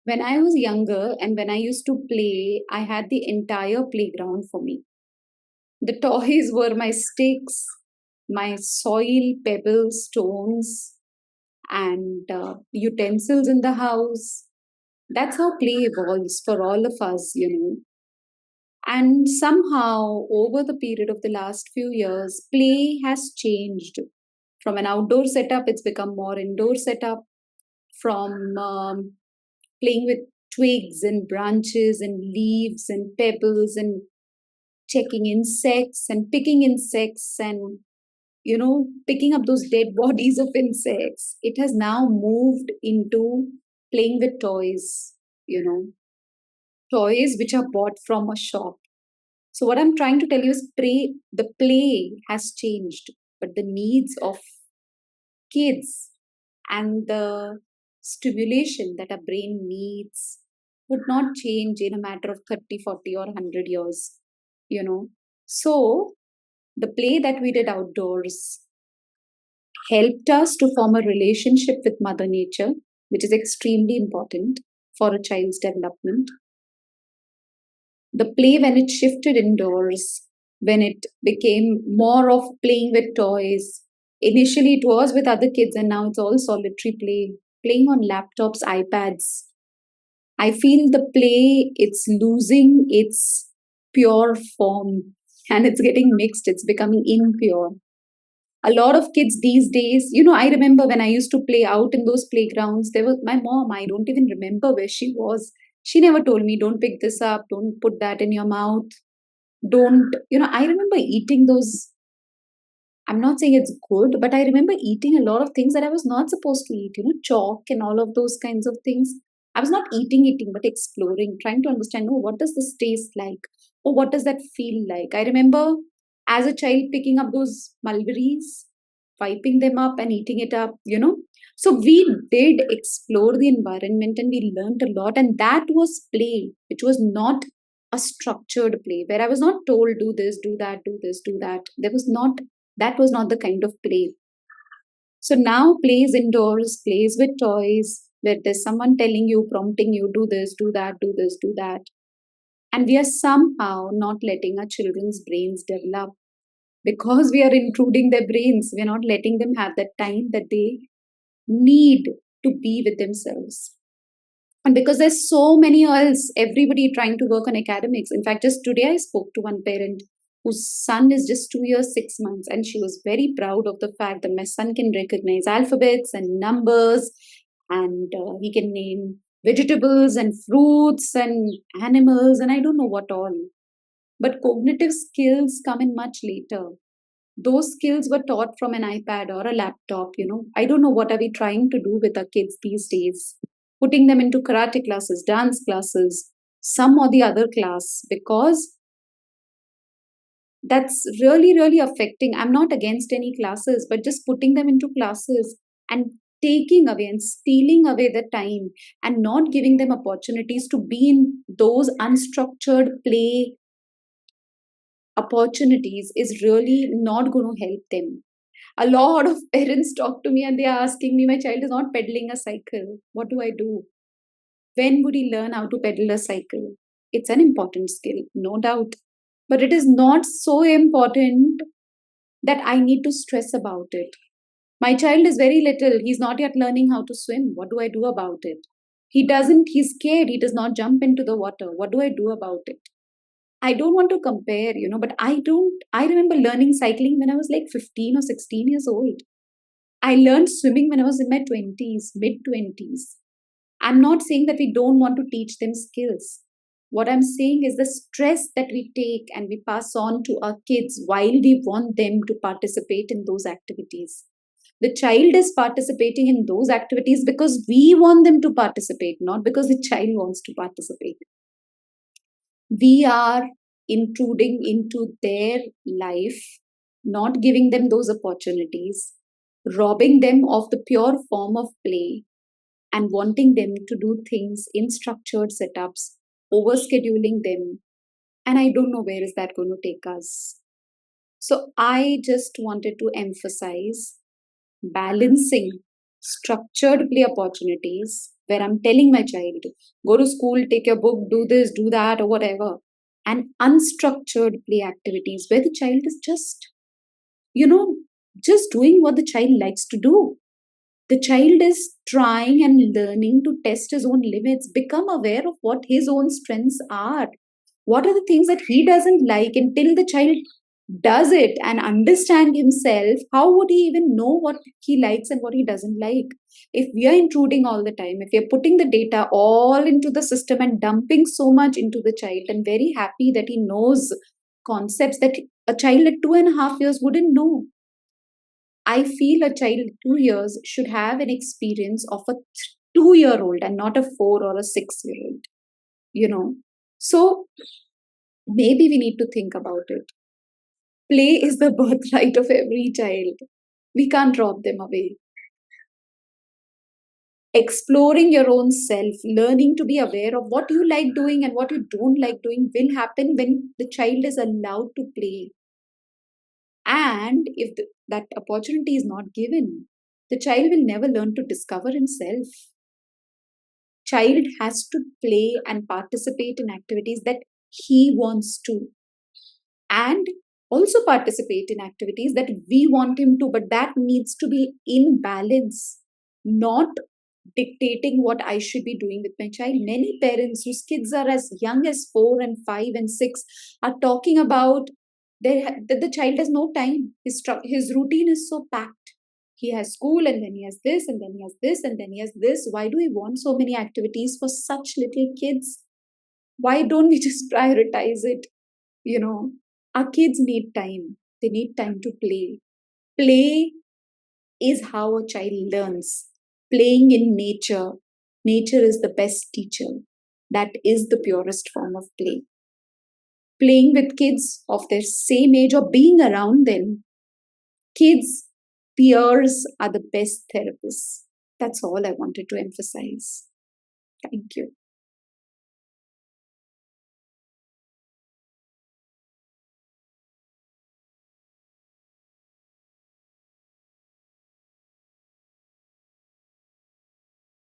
When I was younger and when I used to play, I had the entire playground for me. The toys were my sticks, my soil, pebbles, stones, and utensils in the house. That's how play evolves for all of us. And somehow, over the period of the last few years, play has changed. From an outdoor setup, it's become more indoor setup. From playing with twigs and branches and leaves and pebbles and checking insects and picking insects and picking up those dead bodies of insects. It has now moved into playing with toys, you know, toys which are bought from a shop. So what I'm trying to tell you is the play has changed, but the needs of kids and the stimulation that a brain needs would not change in a matter of 30, 40, or 100 years. So the play that we did outdoors helped us to form a relationship with Mother Nature, which is extremely important for a child's development. The play, when it shifted indoors, when it became more of playing with toys, initially it was with other kids, and now it's all solitary play, playing on laptops, iPads. I feel the play, it's losing its pure form and it's getting mixed, it's becoming impure. A lot of kids these days, I remember when I used to play out in those playgrounds, there was my mom, I don't even remember where she was. She never told me, don't pick this up, don't put that in your mouth, don't, I remember eating those. I'm not saying it's good, but I remember eating a lot of things that I was not supposed to eat, chalk and all of those kinds of things. I was not eating, but exploring, trying to understand, oh, what does this taste like? Oh, what does that feel like? I remember as a child picking up those mulberries, wiping them up and eating it up. So we did explore the environment and we learned a lot. And that was play, which was not a structured play where I was not told, do this, do that, do this, do that. That was not the kind of play. So now plays indoors, plays with toys, where there's someone telling you, prompting you, do this, do that, do this, do that. And we are somehow not letting our children's brains develop because we are intruding their brains. We're not letting them have that time that they need to be with themselves. And because there's so many else, everybody trying to work on academics. In fact, just today I spoke to one parent whose son is just 2 years, 6 months, and she was very proud of the fact that my son can recognize alphabets and numbers, and he can name vegetables and fruits and animals, and I don't know what all. But cognitive skills come in much later. Those skills were taught from an iPad or a laptop. I don't know what are we trying to do with our kids these days. Putting them into karate classes, dance classes, some or the other class, because that's really, really affecting. I'm not against any classes, but just putting them into classes and taking away and stealing away the time and not giving them opportunities to be in those unstructured play opportunities is really not going to help them. A lot of parents talk to me and they are asking me, my child is not pedaling a cycle. What do I do? When would he learn how to pedal a cycle? It's an important skill, no doubt. But it is not so important that I need to stress about it. My child is very little. He's not yet learning how to swim. What do I do about it? He's scared. He does not jump into the water. What do I do about it? I don't want to compare, but I remember learning cycling when I was like 15 or 16 years old. I learned swimming when I was in my 20s, mid 20s. I'm not saying that we don't want to teach them skills. What I'm saying is the stress that we take and we pass on to our kids while we want them to participate in those activities. The child is participating in those activities because we want them to participate, not because the child wants to participate. We are intruding into their life, not giving them those opportunities, robbing them of the pure form of play, and wanting them to do things in structured setups, overscheduling them. And I don't know where is that going to take us. So I just wanted to emphasize balancing structured play opportunities where I'm telling my child, go to school, take your book, do this, do that, or whatever. And unstructured play activities where the child is just, you know, just doing what the child likes to do. The child is trying and learning to test his own limits, become aware of what his own strengths are. What are the things that he doesn't like? Until the child does it and understand himself, how would he even know what he likes and what he doesn't like? If we are intruding all the time, if we are putting the data all into the system and dumping so much into the child, and very happy that he knows concepts that a child at 2.5 years wouldn't know. I feel a child at 2 years should have an experience of a 2 year old and not a 4 or a 6 year old, you know. So maybe we need to think about it. Play is the birthright of every child. We can't rob them away. Exploring your own self, learning to be aware of what you like doing and what you don't like doing will happen when the child is allowed to play. And if that opportunity is not given, the child will never learn to discover himself. Child has to play and participate in activities that he wants to, and also participate in activities that we want him to, but that needs to be in balance, not dictating what I should be doing with my child. Many parents whose kids are as young as 4 and 5 and 6 are talking about that the child has no time. His routine is so packed. He has school, and then he has this, and then he has this, and then he has this. Why do we want so many activities for such little kids? Why don't we just prioritize it? You know, our kids need time. They need time to play. Play is how a child learns. Playing in nature. Nature is the best teacher. That is the purest form of play. Playing with kids of their same age or being around them. Kids, peers are the best therapists. That's all I wanted to emphasize. Thank you.